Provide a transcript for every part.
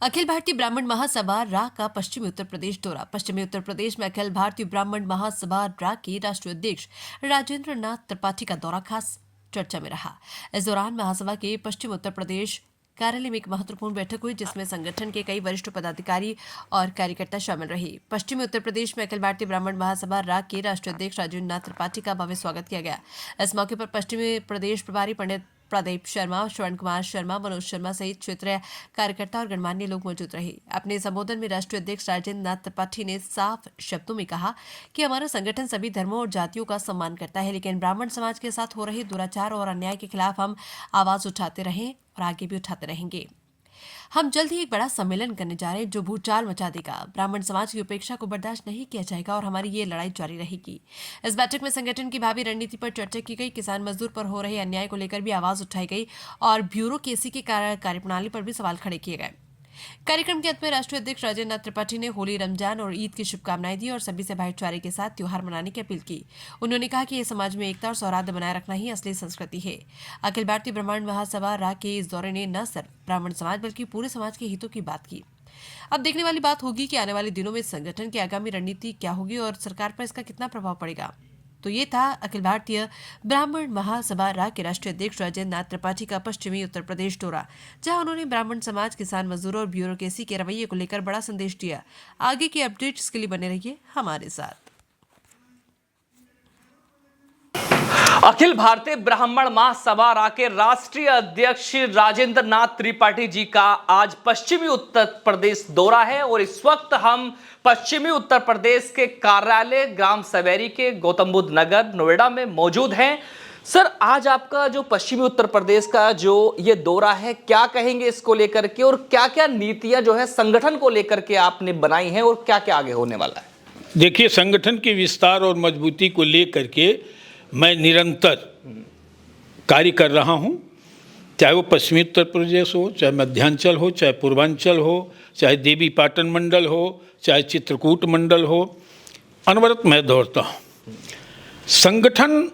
अखिल भारतीय ब्राह्मण महासभा रा का पश्चिमी उत्तर प्रदेश दौरा। पश्चिमी उत्तर प्रदेश में अखिल भारतीय ब्राह्मण महासभा रा के राष्ट्रीय अध्यक्ष राजेंद्र नाथ त्रिपाठी का दौरा खास चर्चा में रहा। इस दौरान महासभा के पश्चिम उत्तर प्रदेश कार्यालय में एक महत्वपूर्ण बैठक हुई, जिसमें संगठन के कई वरिष्ठ पदाधिकारी और कार्यकर्ता शामिल रहे। पश्चिमी उत्तर प्रदेश में अखिल भारतीय ब्राह्मण महासभा रा के राष्ट्रीय अध्यक्ष राजेंद्र नाथ त्रिपाठी का भव्य स्वागत किया गया। इस मौके पर पश्चिमी प्रदेश प्रभारी पंडित प्रदीप शर्मा, श्रवण कुमार शर्मा, मनोज शर्मा सहित क्षेत्रीय कार्यकर्ता और गणमान्य लोग मौजूद रहे। अपने संबोधन में राष्ट्रीय अध्यक्ष राजेंद्र नाथ त्रिपाठी ने साफ शब्दों में कहा कि हमारा संगठन सभी धर्मों और जातियों का सम्मान करता है, लेकिन ब्राह्मण समाज के साथ हो रहे दुराचार और अन्याय के खिलाफ हम आवाज उठाते रहे और आगे भी उठाते रहेंगे। हम जल्द ही एक बड़ा सम्मेलन करने जा रहे हैं जो भूचाल मचा देगा। ब्राह्मण समाज की उपेक्षा को बर्दाश्त नहीं किया जाएगा और हमारी ये लड़ाई जारी रहेगी। इस बैठक में संगठन की भावी रणनीति पर चर्चा की गई। किसान मजदूर पर हो रहे अन्याय को लेकर भी आवाज उठाई गई और ब्यूरोक्रेसी की कार्यप्रणाली पर भी सवाल खड़े किए गए। कार्यक्रम के अंत में राष्ट्रीय अध्यक्ष राजेंद्र नाथ त्रिपाठी ने होली, रमजान और ईद की शुभकामनाएं दी और सभी से भाईचारे के साथ त्योहार मनाने की अपील की। उन्होंने कहा कि ये समाज में एकता और सौहार्द बनाए रखना ही असली संस्कृति है। अखिल भारतीय ब्राह्मण महासभा रा के इस दौरे ने न सिर्फ ब्राह्मण समाज बल्कि पूरे समाज के हितों की बात की। अब देखने वाली बात होगी कि आने वाले दिनों में संगठन की आगामी रणनीति क्या होगी और सरकार पर इसका कितना प्रभाव पड़ेगा। तो ये था अखिल भारतीय ब्राह्मण महासभा रा के राष्ट्रीय अध्यक्ष राजेंद्र नाथ त्रिपाठी का पश्चिमी उत्तर प्रदेश दौरा, जहां उन्होंने ब्राह्मण समाज, किसान मजदूरों और ब्यूरोक्रेसी के रवैये को लेकर बड़ा संदेश दिया। आगे की अपडेट्स के लिए बने रहिए हमारे साथ। अखिल भारतीय ब्राह्मण महासभा रा के राष्ट्रीय अध्यक्ष राजेंद्र नाथ त्रिपाठी जी का आज पश्चिमी उत्तर प्रदेश दौरा है और इस वक्त हम पश्चिमी उत्तर प्रदेश के कार्यालय ग्राम सवेरी के गौतम बुद्ध नगर नोएडा में मौजूद हैं। सर, आज आपका जो पश्चिमी उत्तर प्रदेश का जो ये दौरा है, क्या कहेंगे इसको लेकर के और क्या क्या नीतियां जो है संगठन को लेकर के आपने बनाई हैं और क्या क्या आगे होने वाला है? देखिए, संगठन के विस्तार और मजबूती को लेकर के मैं निरंतर कार्य कर रहा हूं, चाहे वो पश्चिमी उत्तर प्रदेश हो, चाहे मध्यांचल हो, चाहे पूर्वांचल हो, चाहे देवी पाटन मंडल हो, चाहे चित्रकूट मंडल हो, अनवरत मैं दौड़ता हूं। संगठन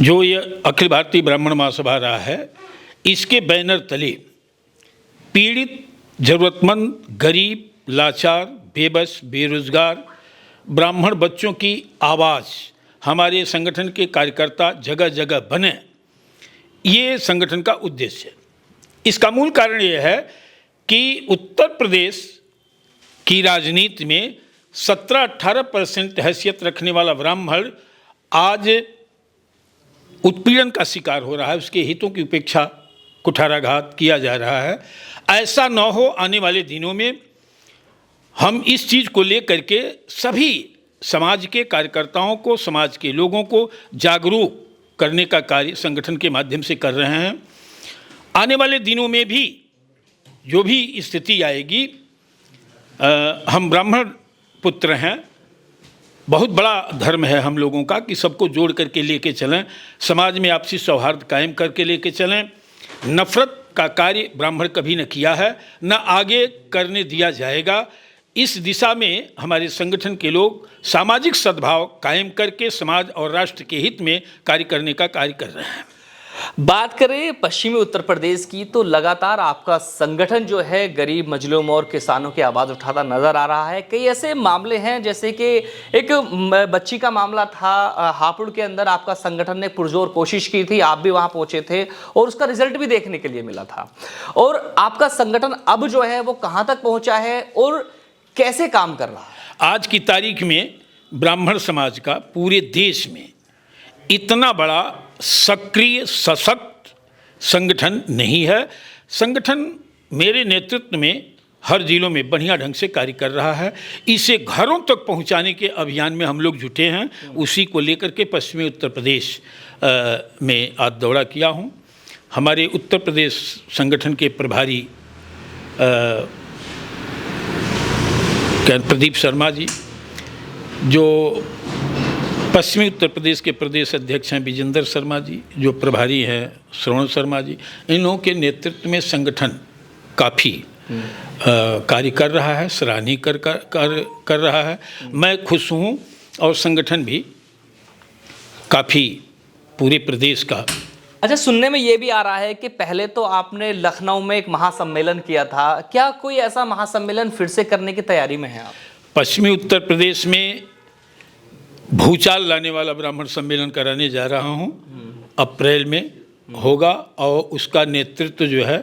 जो ये अखिल भारतीय ब्राह्मण महासभा रहा है, इसके बैनर तले पीड़ित, जरूरतमंद, गरीब, लाचार, बेबस, बेरोजगार ब्राह्मण बच्चों की आवाज़ हमारे संगठन के कार्यकर्ता जगह जगह बने, ये संगठन का उद्देश्य है। इसका मूल कारण यह है कि उत्तर प्रदेश की राजनीति में 17-18% हैसियत रखने वाला ब्राह्मण आज उत्पीड़न का शिकार हो रहा है, उसके हितों की उपेक्षा, कुठाराघात किया जा रहा है। ऐसा न हो आने वाले दिनों में हम इस चीज़ को लेकर के सभी समाज के कार्यकर्ताओं को, समाज के लोगों को जागरूक करने का कार्य संगठन के माध्यम से कर रहे हैं। आने वाले दिनों में भी जो भी स्थिति आएगी, हम ब्राह्मण पुत्र हैं, बहुत बड़ा धर्म है हम लोगों का कि सबको जोड़ करके लेके चलें, समाज में आपसी सौहार्द कायम करके लेके चलें। नफरत का कार्य ब्राह्मण कभी न किया है, न आगे करने दिया जाएगा। इस दिशा में हमारे संगठन के लोग सामाजिक सद्भाव कायम करके समाज और राष्ट्र के हित में कार्य करने का कार्य कर रहे हैं। बात करें पश्चिमी उत्तर प्रदेश की, तो लगातार आपका संगठन जो है गरीब, मजलूम और किसानों की आवाज़ उठाता नजर आ रहा है। कई ऐसे मामले हैं, जैसे कि एक बच्ची का मामला था हापुड़ के अंदर, आपका संगठन ने पुरजोर कोशिश की थी, आप भी वहां पहुंचे थे और उसका रिजल्ट भी देखने के लिए मिला था। और आपका संगठन अब जो है वो कहां तक पहुंचा है और कैसे काम कर रहा है? आज की तारीख में ब्राह्मण समाज का पूरे देश में इतना बड़ा सक्रिय सशक्त संगठन नहीं है। संगठन मेरे नेतृत्व में हर जिलों में बढ़िया ढंग से कार्य कर रहा है। इसे घरों तक पहुंचाने के अभियान में हम लोग जुटे हैं। उसी को लेकर के पश्चिमी उत्तर प्रदेश में आज दौरा किया हूं। हमारे उत्तर प्रदेश संगठन के प्रभारी प्रदीप शर्मा जी, जो पश्चिमी उत्तर प्रदेश के प्रदेश अध्यक्ष हैं विजेंद्र शर्मा जी, जो प्रभारी हैं श्रवण शर्मा जी, इन लोगों के नेतृत्व में संगठन काफ़ी कार्य कर रहा है, सराहनीय कर रहा है। मैं खुश हूँ और संगठन भी काफ़ी पूरे प्रदेश का अच्छा, सुनने में ये भी आ रहा है कि पहले तो आपने लखनऊ में एक महासम्मेलन किया था, क्या कोई ऐसा महासम्मेलन फिर से करने की तैयारी में है आप? पश्चिमी उत्तर प्रदेश में भूचाल लाने वाला ब्राह्मण सम्मेलन कराने जा रहा हूँ। अप्रैल में होगा और उसका नेतृत्व जो है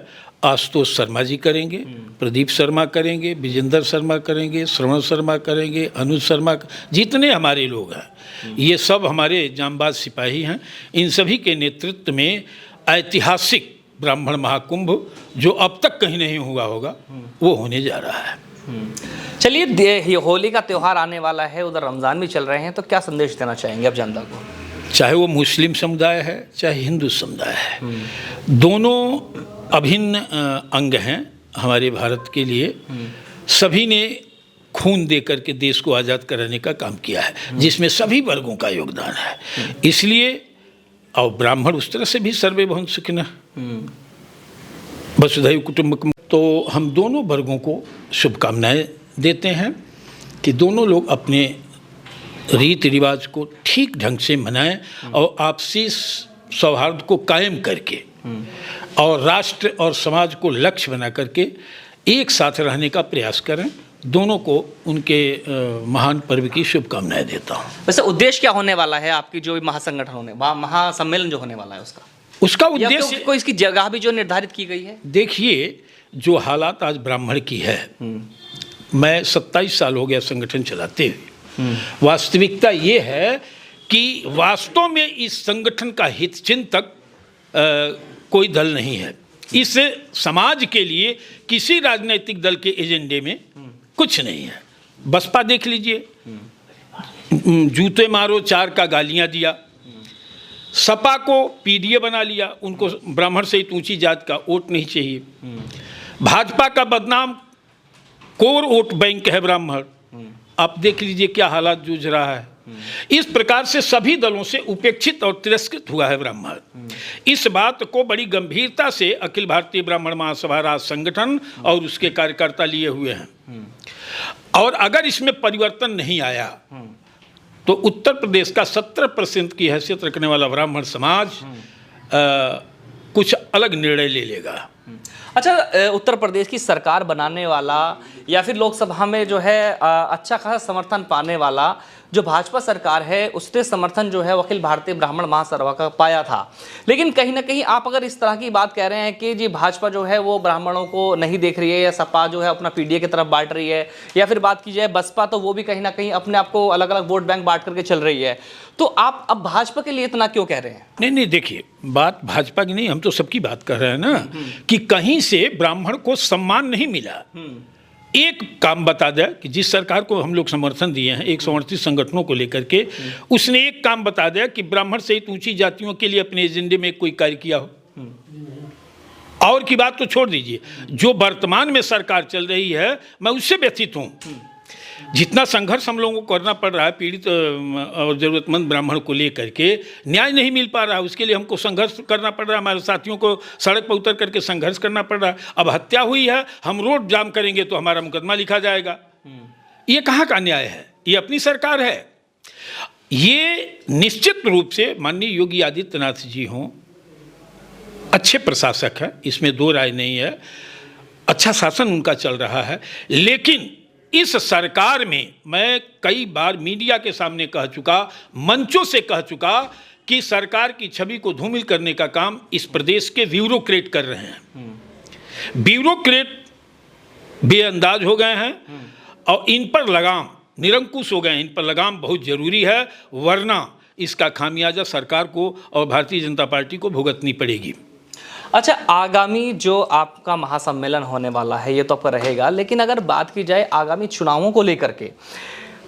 आशुतोष शर्मा जी करेंगे, प्रदीप शर्मा करेंगे, विजेंद्र शर्मा करेंगे, श्रवण शर्मा करेंगे, अनुज शर्मा, जितने हमारे लोग हैं ये सब हमारे जांबाज सिपाही हैं। इन सभी के नेतृत्व में ऐतिहासिक ब्राह्मण महाकुंभ जो अब तक कहीं नहीं हुआ होगा वो होने जा रहा है। चलिए, होली का त्यौहार आने वाला है, उधर रमज़ान भी चल रहे हैं, तो क्या संदेश देना चाहेंगे आप जनता को? चाहे वो मुस्लिम समुदाय है चाहे हिंदू समुदाय है, दोनों अभिन्न अंग हैं हमारे भारत के लिए। सभी ने खून दे करके देश को आज़ाद कराने का काम किया है, जिसमें सभी वर्गों का योगदान है। इसलिए और ब्राह्मण उस तरह से भी सर्वे भवन सुखिनः वसुधैव कुटुंबकम, तो हम दोनों वर्गों को शुभकामनाएं देते हैं कि दोनों लोग अपने रीति रिवाज को ठीक ढंग से मनाएं और आपसी सौहार्द को कायम करके और राष्ट्र और समाज को लक्ष्य बना करके एक साथ रहने का प्रयास करें। दोनों को उनके महान पर्व की शुभकामनाएं देता हूँ। वैसे उद्देश्य क्या होने वाला है आपकी जो महासंगठन होने महासम्मेलन जो होने वाला है उसका उद्देश्य कोई इसकी जगह भी जो निर्धारित की गई है? देखिए, जो हालात आज ब्राह्मण की है, मैं 27 साल हो गया संगठन चलाते हुए, वास्तविकता ये है कि वास्तव में इस संगठन का हित चिंतक कोई दल नहीं है। इस समाज के लिए किसी राजनीतिक दल के एजेंडे में कुछ नहीं है। बसपा देख लीजिए, जूते मारो 4 का गालियां दिया, सपा को पीडीए बना लिया, उनको ब्राह्मण से ऊंची जात का वोट नहीं चाहिए। भाजपा का बदनाम कोर वोट बैंक है ब्राह्मण, आप देख लीजिए क्या हालात जूझ रहा है। इस प्रकार से सभी दलों से उपेक्षित और तिरस्कृत हुआ है ब्राह्मण। इस बात को बड़ी गंभीरता से अखिल भारतीय ब्राह्मण महासभा राज्य संगठन और उसके कार्यकर्ता लिए हुए हैं। और अगर इसमें परिवर्तन नहीं आया तो उत्तर प्रदेश का 70% की हैसियत रखने वाला ब्राह्मण समाज कुछ अलग निर्णय ले लेगा। अच्छा, उत्तर प्रदेश की सरकार बनाने वाला या फिर लोकसभा में जो है अच्छा खासा समर्थन पाने वाला जो भाजपा सरकार है, उसने समर्थन जो है अखिल भारतीय ब्राह्मण महासभा का पाया था। लेकिन कहीं ना कहीं आप अगर इस तरह की बात कह रहे हैं कि जी भाजपा जो है वो ब्राह्मणों को नहीं देख रही है, या सपा जो है अपना पीडीए की तरफ बांट रही है, या फिर बात की जाए बसपा तो वो भी कहीं ना कहीं अपने आप को अलग अलग वोट बैंक बांट करके चल रही है, तो आप अब भाजपा के लिए इतना क्यों कह रहे हैं? नहीं, देखिए, बात भाजपा की नहीं, हम तो सबकी बात कर रहे हैं ना कि कहीं से ब्राह्मण को सम्मान नहीं मिला। एक काम बता दे कि जिस सरकार को हम लोग समर्थन दिए हैं 138 संगठनों को लेकर के, उसने एक काम बता दिया कि ब्राह्मण सहित ऊंची जातियों के लिए अपने एजेंडे में कोई कार्य किया हो। और की बात तो छोड़ दीजिए, जो वर्तमान में सरकार चल रही है मैं उससे व्यथित हूँ। जितना संघर्ष हम लोगों को करना पड़ रहा है पीड़ित और ज़रूरतमंद ब्राह्मण को लेकर के, न्याय नहीं मिल पा रहा है, उसके लिए हमको संघर्ष करना पड़ रहा है, हमारे साथियों को सड़क पर उतर करके संघर्ष करना पड़ रहा है। अब हत्या हुई है, हम रोड जाम करेंगे तो हमारा मुकदमा लिखा जाएगा। ये कहाँ का न्याय है? ये अपनी सरकार है। ये निश्चित रूप से माननीय योगी आदित्यनाथ जी हों, अच्छे प्रशासक हैं, इसमें दो राय नहीं है, अच्छा शासन उनका चल रहा है। लेकिन इस सरकार में मैं कई बार मीडिया के सामने कह चुका, मंचों से कह चुका कि सरकार की छवि को धूमिल करने का काम इस प्रदेश के ब्यूरोक्रेट कर रहे हैं। ब्यूरोक्रेट बेअंदाज हो गए हैं और इन पर लगाम निरंकुश हो गए हैं। इन पर लगाम बहुत जरूरी है, वरना इसका खामियाजा सरकार को और भारतीय जनता पार्टी को भुगतनी पड़ेगी। अच्छा, आगामी जो आपका महासम्मेलन होने वाला है ये तो आपका रहेगा, लेकिन अगर बात की जाए आगामी चुनावों को लेकर के,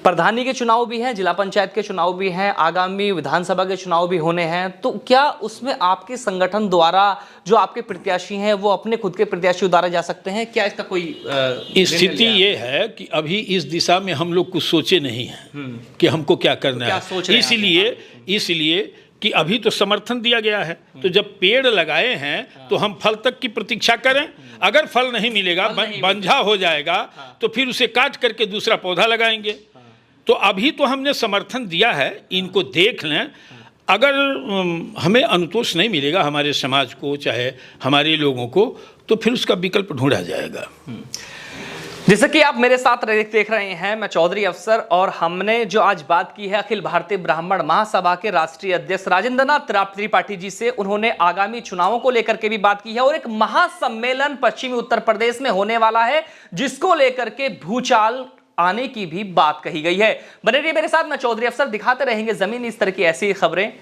प्रधानी के चुनाव भी हैं, जिला पंचायत के चुनाव भी हैं, आगामी विधानसभा के चुनाव भी होने हैं, तो क्या उसमें आपके संगठन द्वारा जो आपके प्रत्याशी हैं वो अपने खुद के प्रत्याशी उतारे जा सकते हैं? क्या इसका कोई स्थिति ये है कि अभी इस दिशा में हम लोग कुछ सोचे नहीं हैं कि हमको क्या करना है। इसलिए कि अभी तो समर्थन दिया गया है, तो जब पेड़ लगाए हैं तो हम फल तक की प्रतीक्षा करें। अगर फल नहीं मिलेगा, बंझा हो जाएगा, तो फिर उसे काट करके दूसरा पौधा लगाएंगे। तो अभी तो हमने समर्थन दिया है, इनको देख लें। अगर हमें अनुतोष नहीं मिलेगा हमारे समाज को, चाहे हमारे लोगों को, तो फिर उसका विकल्प ढूंढा जाएगा। जैसे कि आप मेरे साथ देख रहे हैं, मैं चौधरी अफसर, और हमने जो आज बात की है अखिल भारतीय ब्राह्मण महासभा के राष्ट्रीय अध्यक्ष राजेंद्र नाथ त्रिपाठी जी से। उन्होंने आगामी चुनावों को लेकर के भी बात की है और एक महासम्मेलन पश्चिमी उत्तर प्रदेश में होने वाला है जिसको लेकर के भूचाल आने की भी बात कही गई है। बने रहिए मेरे साथ, मैं चौधरी अफसर, दिखाते रहेंगे जमीन इस तरह की ऐसी खबरें।